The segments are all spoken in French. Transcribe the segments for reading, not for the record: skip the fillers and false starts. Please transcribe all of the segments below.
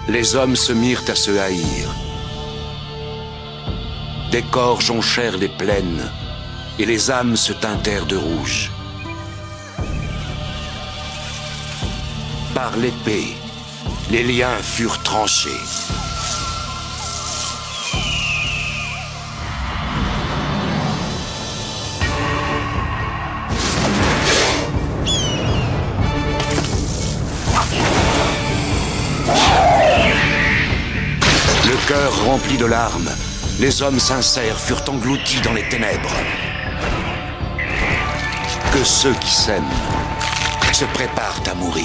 Les hommes se mirent à se haïr. Des corps jonchèrent les plaines, et les âmes se teintèrent de rouge. Par l'épée, les liens furent tranchés. Le cœur rempli de larmes, les hommes sincères furent engloutis dans les ténèbres. Que ceux qui s'aiment se préparent à mourir.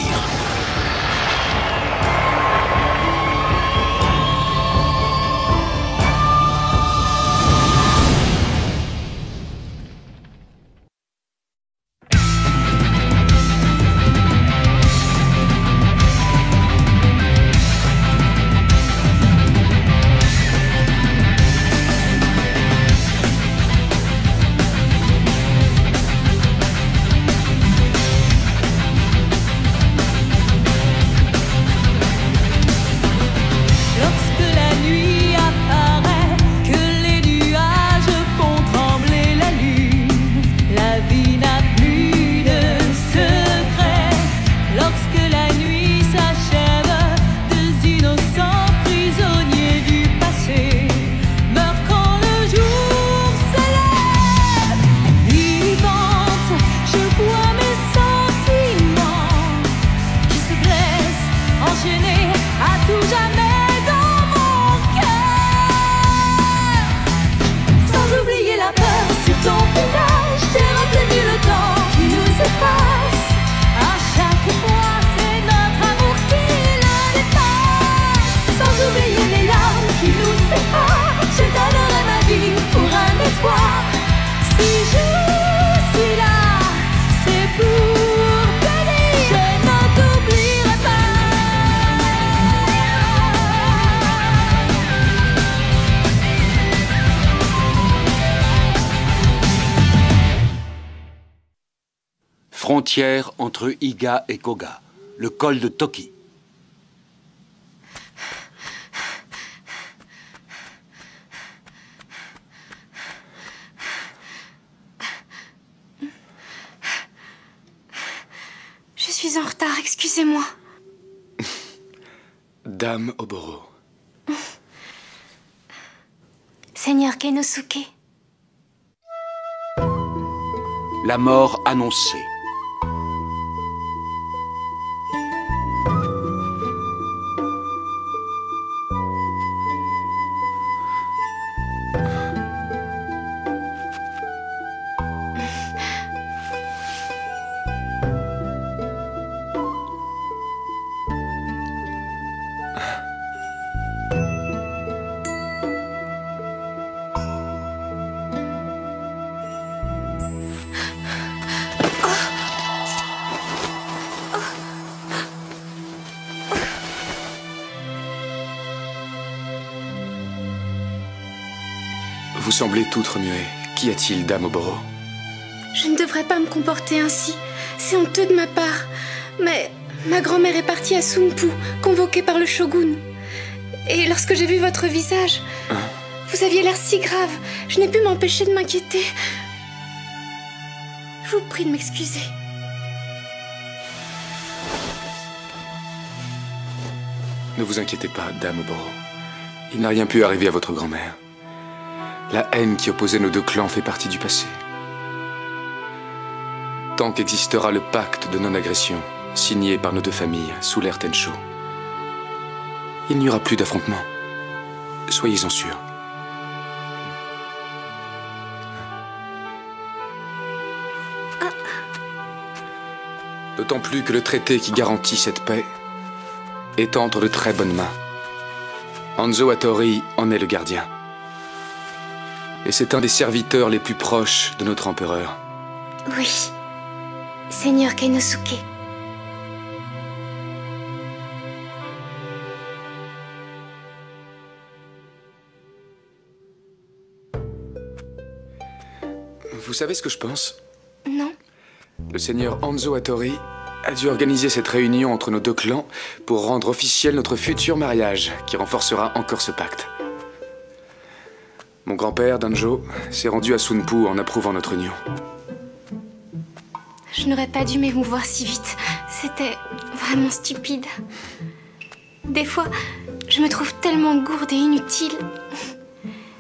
Frontière entre Iga et Koga, le col de Toki. Je suis en retard, excusez-moi. Dame Oboro. Seigneur Kenosuke. La mort annoncée. Vous semblez toutes remuées. Qu'y a-t-il, Dame Oboro? Je ne devrais pas me comporter ainsi. C'est honteux de ma part. Mais ma grand-mère est partie à Sunpu, convoquée par le shogun. Et lorsque j'ai vu votre visage, vous aviez l'air si grave. Je n'ai pu m'empêcher de m'inquiéter. Je vous prie de m'excuser. Ne vous inquiétez pas, Dame Oboro. Il n'a rien pu arriver à votre grand-mère. La haine qui opposait nos deux clans fait partie du passé. Tant qu'existera le pacte de non-agression, signé par nos deux familles sous l'ère Tencho, il n'y aura plus d'affrontements. Soyez-en sûrs. D'autant plus que le traité qui garantit cette paix est entre de très bonnes mains. Hanzo Hattori en est le gardien. Et c'est un des serviteurs les plus proches de notre empereur. Oui, Seigneur Kenosuke. Vous savez ce que je pense? Non. Le seigneur Hanzo Hattori a dû organiser cette réunion entre nos deux clans pour rendre officiel notre futur mariage, qui renforcera encore ce pacte. Mon grand-père, Danjo, s'est rendu à Sunpu en approuvant notre union. Je n'aurais pas dû m'émouvoir si vite. C'était vraiment stupide. Des fois, je me trouve tellement gourde et inutile.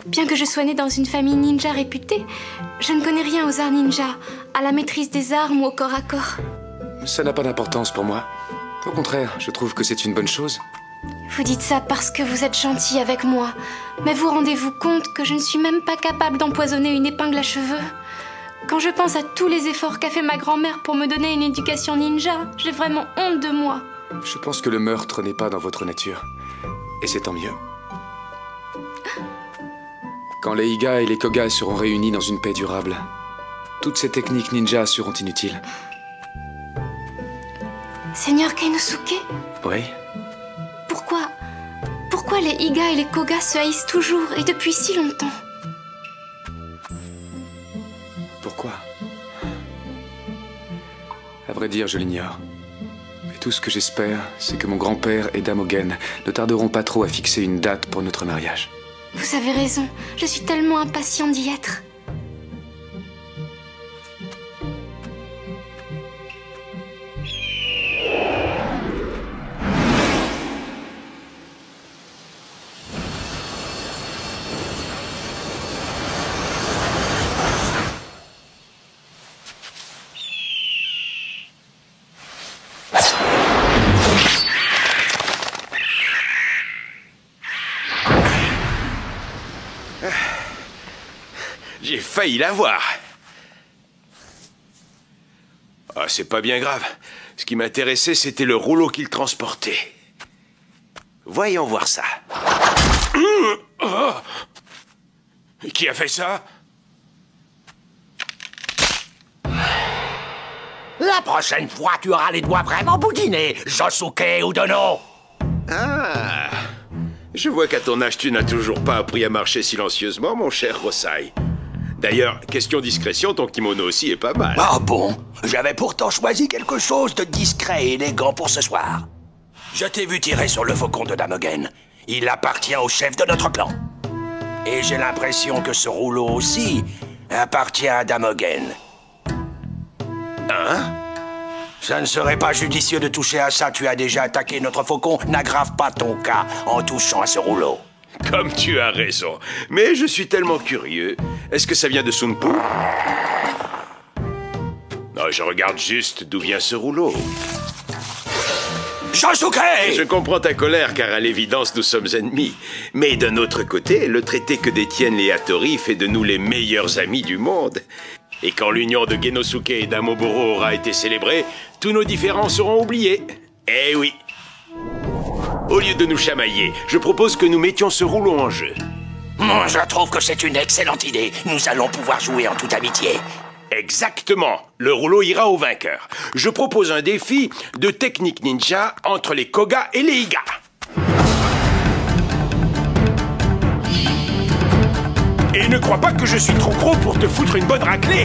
Bien que je sois née dans une famille ninja réputée, je ne connais rien aux arts ninja, à la maîtrise des armes ou au corps à corps. Ça n'a pas d'importance pour moi. Au contraire, je trouve que c'est une bonne chose. Vous dites ça parce que vous êtes gentil avec moi. Mais vous rendez-vous compte que je ne suis même pas capable d'empoisonner une épingle à cheveux? Quand je pense à tous les efforts qu'a fait ma grand-mère pour me donner une éducation ninja, j'ai vraiment honte de moi. Je pense que le meurtre n'est pas dans votre nature. Et c'est tant mieux. Quand les Iga et les Koga seront réunis dans une paix durable, toutes ces techniques ninja seront inutiles. Seigneur Keinosuke? Oui? Pourquoi les Iga et les Koga se haïssent toujours et depuis si longtemps? Pourquoi? À vrai dire, je l'ignore. Mais tout ce que j'espère, c'est que mon grand-père et Damogen ne tarderont pas trop à fixer une date pour notre mariage. Vous avez raison, je suis tellement impatient d'y être. J'ai failli l'avoir. Ah, c'est pas bien grave. Ce qui m'intéressait, c'était le rouleau qu'il transportait. Voyons voir ça. Qui a fait ça? La prochaine fois, tu auras les doigts vraiment boudinés, Josuke Udono. Ah, je vois qu'à ton âge, tu n'as toujours pas appris à marcher silencieusement, mon cher Rosai. D'ailleurs, question discrétion, ton kimono aussi est pas mal. Ah bon? J'avais pourtant choisi quelque chose de discret et élégant pour ce soir. Je t'ai vu tirer sur le faucon de Damogen. Il appartient au chef de notre clan. Et j'ai l'impression que ce rouleau aussi appartient à Damogen. Hein? Ça ne serait pas judicieux de toucher à ça. Tu as déjà attaqué notre faucon. N'aggrave pas ton cas en touchant à ce rouleau. Comme tu as raison. Mais je suis tellement curieux. Est-ce que ça vient de Sunpu? Non, je regarde juste d'où vient ce rouleau. Josuke! Je comprends ta colère, car à l'évidence, nous sommes ennemis. Mais d'un autre côté, le traité que détiennent les Hattori fait de nous les meilleurs amis du monde. Et quand l'union de Genosuke et d'Amoboro aura été célébrée, tous nos différends seront oubliés. Eh oui. Au lieu de nous chamailler, je propose que nous mettions ce rouleau en jeu. Je trouve que c'est une excellente idée. Nous allons pouvoir jouer en toute amitié. Exactement. Le rouleau ira au vainqueur. Je propose un défi de technique ninja entre les Koga et les Iga. Et ne crois pas que je suis trop gros pour te foutre une bonne raclée.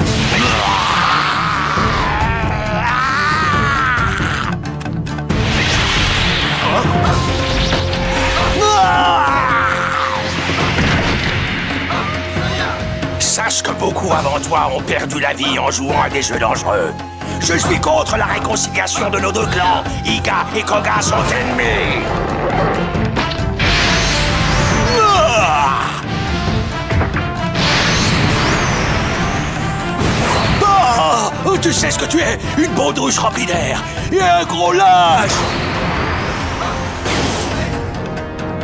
Sache que beaucoup avant toi ont perdu la vie en jouant à des jeux dangereux. Je suis contre la réconciliation de nos deux clans. Iga et Koga sont ennemis. Oh, tu sais ce que tu es? Une baudruche remplie d'air et un gros lâche.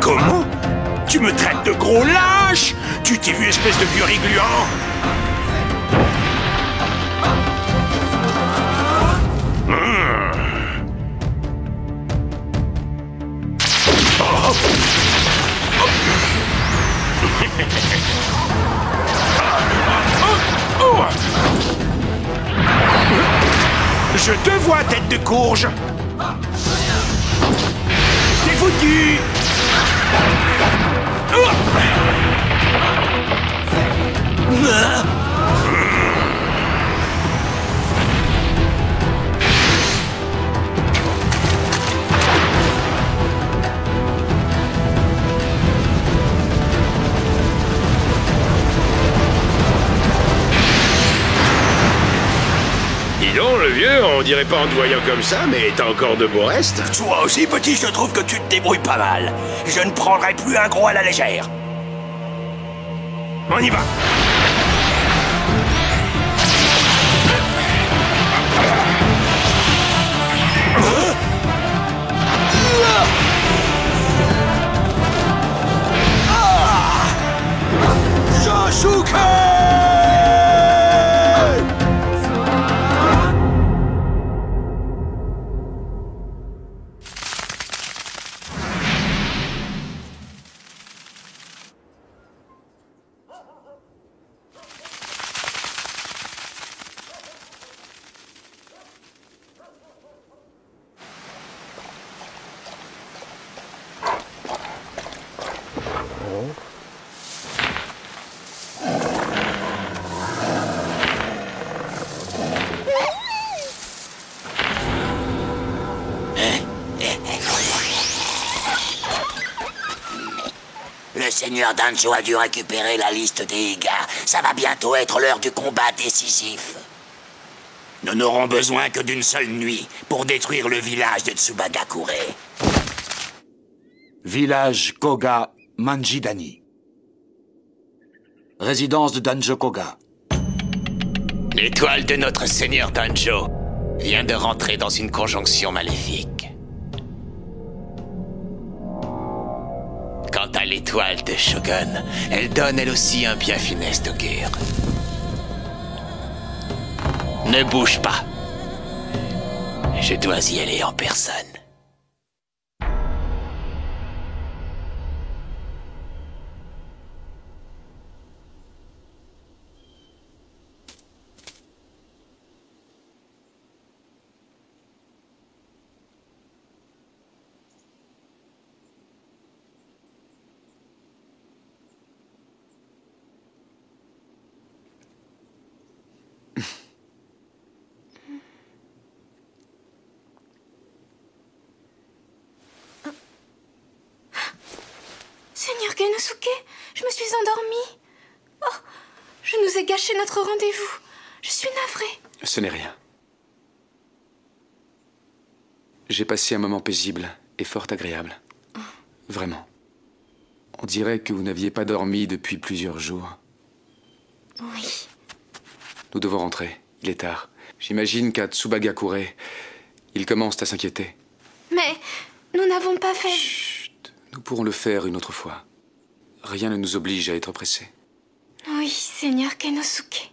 Comment? Tu me traites de gros lâche? Tu t'es vu, espèce de vieux rigluant? Oh. Oh. Je te vois, tête de courge. T'es foutu. Dis donc, le vieux, on dirait pas en te voyant comme ça, mais t'as encore de beaux restes. Toi aussi, petit, je trouve que tu te débrouilles pas mal. Je ne prendrai plus un gros à la légère. On y va. Sasuke! Le seigneur Danjo a dû récupérer la liste des Iga. Ça va bientôt être l'heure du combat décisif. Nous n'aurons besoin que d'une seule nuit pour détruire le village de Tsubagakure. Village Koga Manjidani. Résidence de Danjo Koga. L'étoile de notre seigneur Danjo vient de rentrer dans une conjonction maléfique. Quant à l'étoile de Shogun, elle donne elle aussi un bien funeste augure. Ne bouge pas. Je dois y aller en personne. Seigneur Genosuke, je me suis endormie. Oh, je nous ai gâché notre rendez-vous. Je suis navrée. Ce n'est rien. J'ai passé un moment paisible et fort agréable. Vraiment. On dirait que vous n'aviez pas dormi depuis plusieurs jours. Oui. Nous devons rentrer. Il est tard. J'imagine qu'à Tsubagakure, ils commencent à s'inquiéter. Mais nous n'avons pas fait... Chut. Nous pourrons le faire une autre fois. Rien ne nous oblige à être pressés. Oui, Seigneur Genosuke.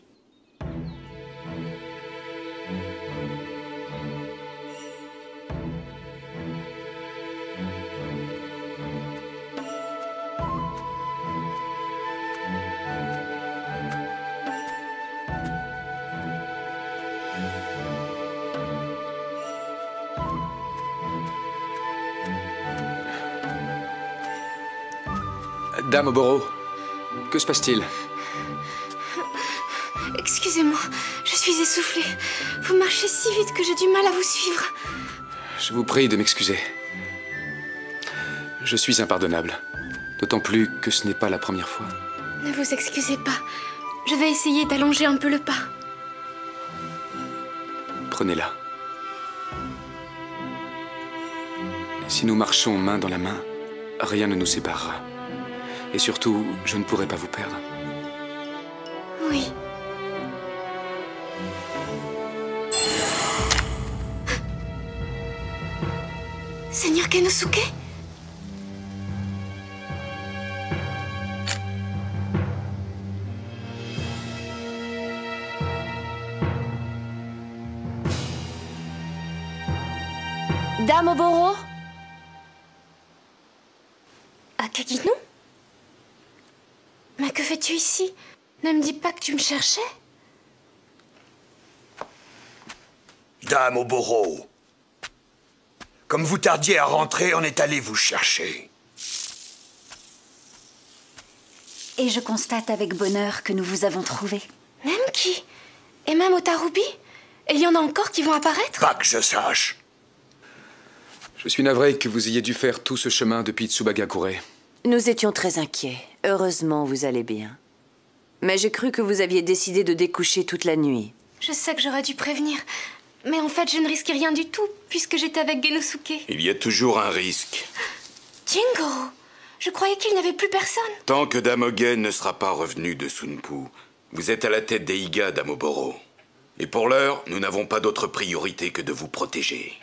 Dame Oboro, que se passe-t-il? Excusez-moi, je suis essoufflée. Vous marchez si vite que j'ai du mal à vous suivre. Je vous prie de m'excuser. Je suis impardonnable. D'autant plus que ce n'est pas la première fois. Ne vous excusez pas. Je vais essayer d'allonger un peu le pas. Prenez-la. Si nous marchons main dans la main, rien ne nous séparera. Et surtout, je ne pourrai pas vous perdre. Oui. Seigneur Genosuke? Dame Oboro? Akagino? Mais que fais-tu ici? Ne me dis pas que tu me cherchais? Dame Oboro, comme vous tardiez à rentrer, on est allé vous chercher. Et je constate avec bonheur que nous vous avons trouvé. Même qui? Et même Otarubi? Et il y en a encore qui vont apparaître? Pas que je sache. Je suis navré que vous ayez dû faire tout ce chemin depuis Tsubagakure. Nous étions très inquiets. Heureusement, vous allez bien. Mais j'ai cru que vous aviez décidé de découcher toute la nuit. Je sais que j'aurais dû prévenir. Mais en fait, je ne risquais rien du tout, puisque j'étais avec Genosuke. Il y a toujours un risque. Jingoro, je croyais qu'il n'y avait plus personne. Tant que Damogen ne sera pas revenu de Sunpu, vous êtes à la tête des Iga d'Amoboro. Et pour l'heure, nous n'avons pas d'autre priorité que de vous protéger.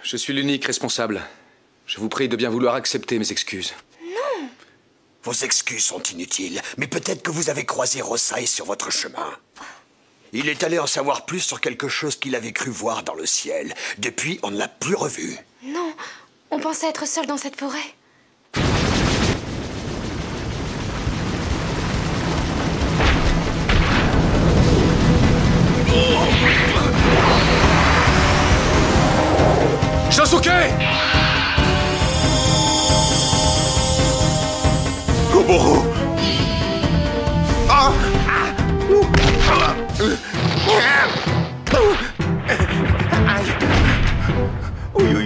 Je suis l'unique responsable. Je vous prie de bien vouloir accepter mes excuses. Non. Vos excuses sont inutiles, mais peut-être que vous avez croisé Rosai sur votre chemin. Il est allé en savoir plus sur quelque chose qu'il avait cru voir dans le ciel. Depuis, on ne l'a plus revu. Non, on pensait être seuls dans cette forêt. Josuke! Oboro! Ah!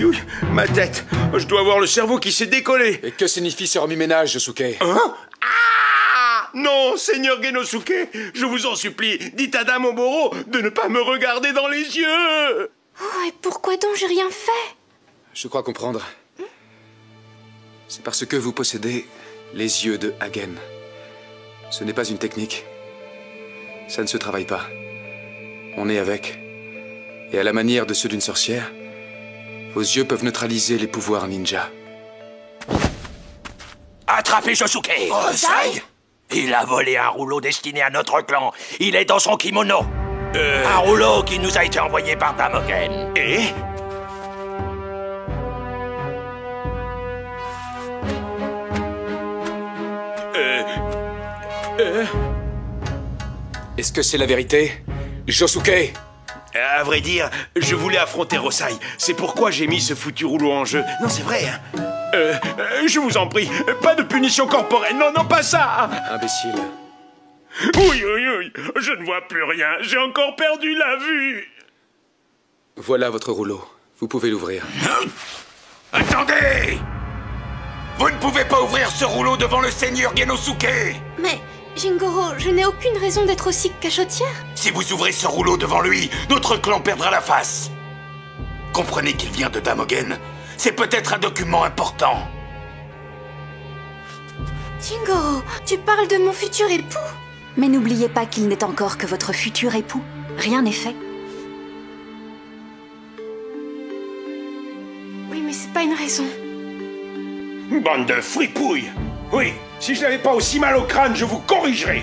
Oui, ma tête. Je dois avoir le cerveau qui s'est décollé. Et que signifie ce remue-ménage, Josuke? Hein? Ah! Non, Seigneur Genosuke, je vous en supplie, dites à Dame Oboro de ne pas me regarder dans les yeux. Oh, et pourquoi donc j'ai rien fait? Je crois comprendre. C'est parce que vous possédez les yeux de Hagen. Ce n'est pas une technique. Ça ne se travaille pas. On est avec. Et à la manière de ceux d'une sorcière, vos yeux peuvent neutraliser les pouvoirs ninja. Attrapez Josuke! Rosai! Il a volé un rouleau destiné à notre clan. Il est dans son kimono. Un rouleau qui nous a été envoyé par Damogen. Et? Est-ce que c'est la vérité, Josuke? À vrai dire, je voulais affronter Rosai. C'est pourquoi j'ai mis ce foutu rouleau en jeu. Non, c'est vrai, hein. Je vous en prie, pas de punition corporelle. Non, non, pas ça. Imbécile. Oui, je ne vois plus rien. J'ai encore perdu la vue. Voilà votre rouleau. Vous pouvez l'ouvrir. Attendez! Vous ne pouvez pas ouvrir ce rouleau devant le seigneur Genosuke! Mais, Jingoro, je n'ai aucune raison d'être aussi cachotière. Si vous ouvrez ce rouleau devant lui, notre clan perdra la face. Comprenez qu'il vient de Damogen. C'est peut-être un document important. Jingoro, tu parles de mon futur époux? Mais n'oubliez pas qu'il n'est encore que votre futur époux. Rien n'est fait. Oui, mais c'est pas une raison. Bande de fripouilles. Oui, si je n'avais pas aussi mal au crâne, je vous corrigerais.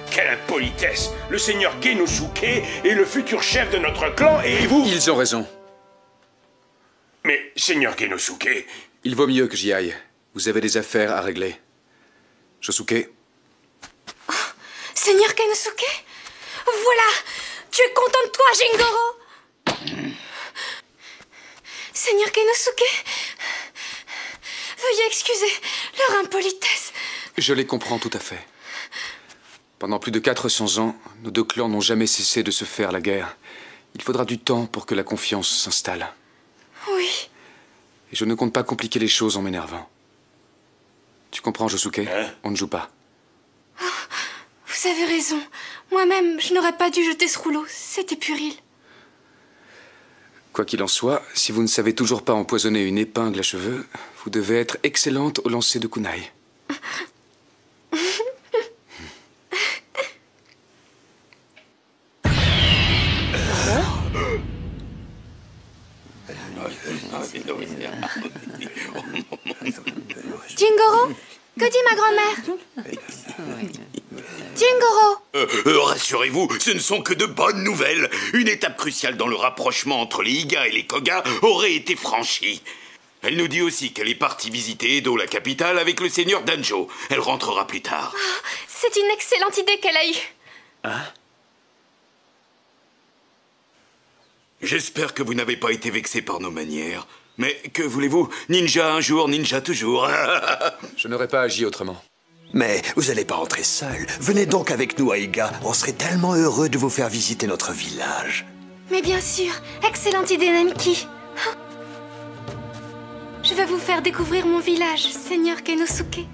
Quelle impolitesse. Le seigneur Genosuke est le futur chef de notre clan et vous... Ils ont raison. Mais, seigneur Genosuke... Il vaut mieux que j'y aille. Vous avez des affaires à régler. Josuke? Oh, seigneur Genosuke? Voilà! Tu es content de toi, Jingoro? Seigneur Genosuke? Veuillez excuser leur impolitesse. Je les comprends tout à fait. Pendant plus de 400 ans, nos deux clans n'ont jamais cessé de se faire la guerre. Il faudra du temps pour que la confiance s'installe. Oui. Et je ne compte pas compliquer les choses en m'énervant. Tu comprends, Josuke? On ne joue pas. Oh, vous avez raison. Moi-même, je n'aurais pas dû jeter ce rouleau. C'était puéril. Quoi qu'il en soit, si vous ne savez toujours pas empoisonner une épingle à cheveux, vous devez être excellente au lancer de kunai. Jingoro, que dit ma grand-mère? Jingoro! Rassurez-vous, ce ne sont que de bonnes nouvelles. Une étape cruciale dans le rapprochement entre les Iga et les Koga aurait été franchie. Elle nous dit aussi qu'elle est partie visiter Edo, la capitale, avec le seigneur Danjo. Elle rentrera plus tard. Oh, c'est une excellente idée qu'elle a eue. Hein? J'espère que vous n'avez pas été vexé par nos manières. Mais que voulez-vous? Ninja un jour, ninja toujours. Je n'aurais pas agi autrement. Mais vous n'allez pas rentrer seul. Venez donc avec nous à Iga. On serait tellement heureux de vous faire visiter notre village. Mais bien sûr, excellente idée, Nenki. Je vais vous faire découvrir mon village, seigneur Genosuke.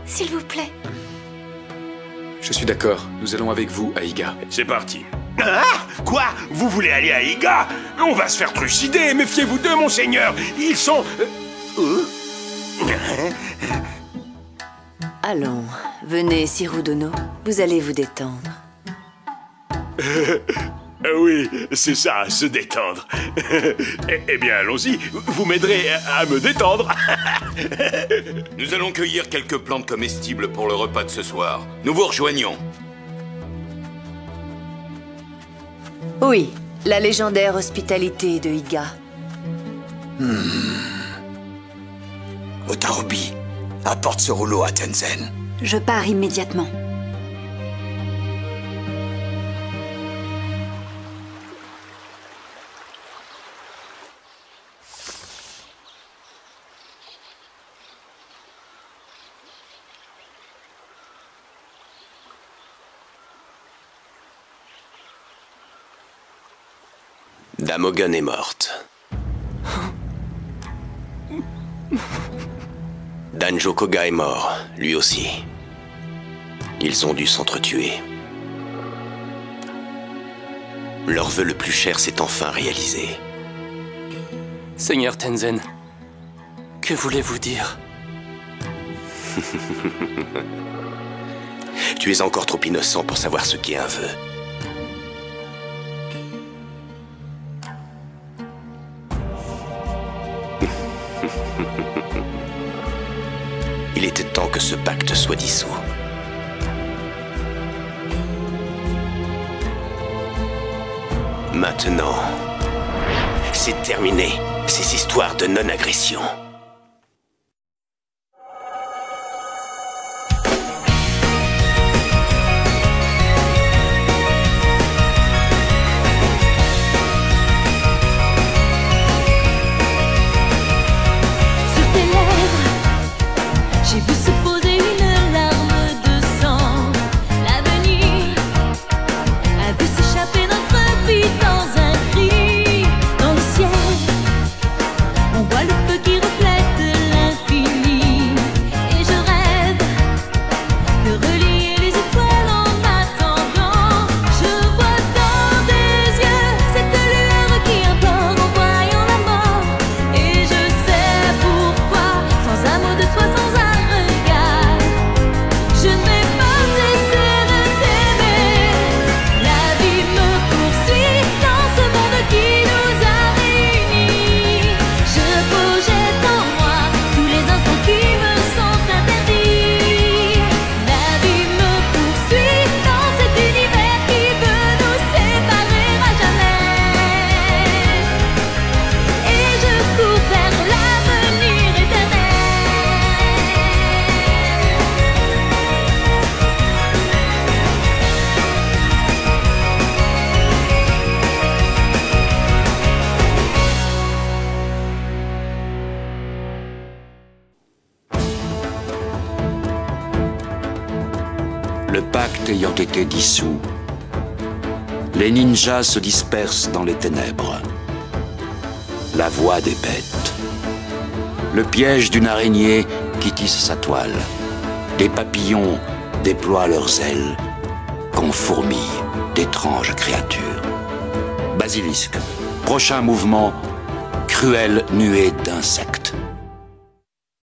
S'il vous plaît. Je suis d'accord. Nous allons avec vous à Iga. C'est parti. Ah? Quoi? Vous voulez aller à Iga? On va se faire trucider, méfiez-vous d'eux, monseigneur. Ils sont... Allons, venez, Sirudono. Vous allez vous détendre. Oui, c'est ça, se détendre. Eh bien, allons-y. Vous m'aiderez à me détendre. Nous allons cueillir quelques plantes comestibles pour le repas de ce soir. Nous vous rejoignons. Oui, la légendaire hospitalité de Iga. Otarubi, apporte ce rouleau à Tenzen. Je pars immédiatement. Damogen est morte. Danjo Koga est mort, lui aussi. Ils ont dû s'entretuer. Leur vœu le plus cher s'est enfin réalisé. Seigneur Tenzen, que voulez-vous dire? Tu es encore trop innocent pour savoir ce qu'est un vœu. Il était temps que ce pacte soit dissous. Maintenant, c'est terminé, ces histoires de non-agression. J'ai vu se poser une larme de sang. L'avenir a vu s'échapper notre vie dans un cri. Dans le ciel, on voit le feu qui reflète l'infini. Et je rêve de relier les étoiles en attendant. Je vois dans tes yeux cette lueur qui implore en voyant la mort. Et je sais pourquoi, sans un mot de toi, sans un je n'ai pas cessé de t'aimer. La vie me poursuit dans ce monde qui nous a réunis. Je projette en moi tous les instants qui me sont interdits. La vie me poursuit dans cet univers qui veut nous séparer à jamais. Et je cours vers l'avenir éternel. Le pacte ayant été dissous, les ninjas se dispersent dans les ténèbres. La voix des bêtes. Le piège d'une araignée qui tisse sa toile. Des papillons déploient leurs ailes, qu'on fourmille d'étranges créatures. Basilisque. Prochain mouvement, cruelle nuée d'insectes.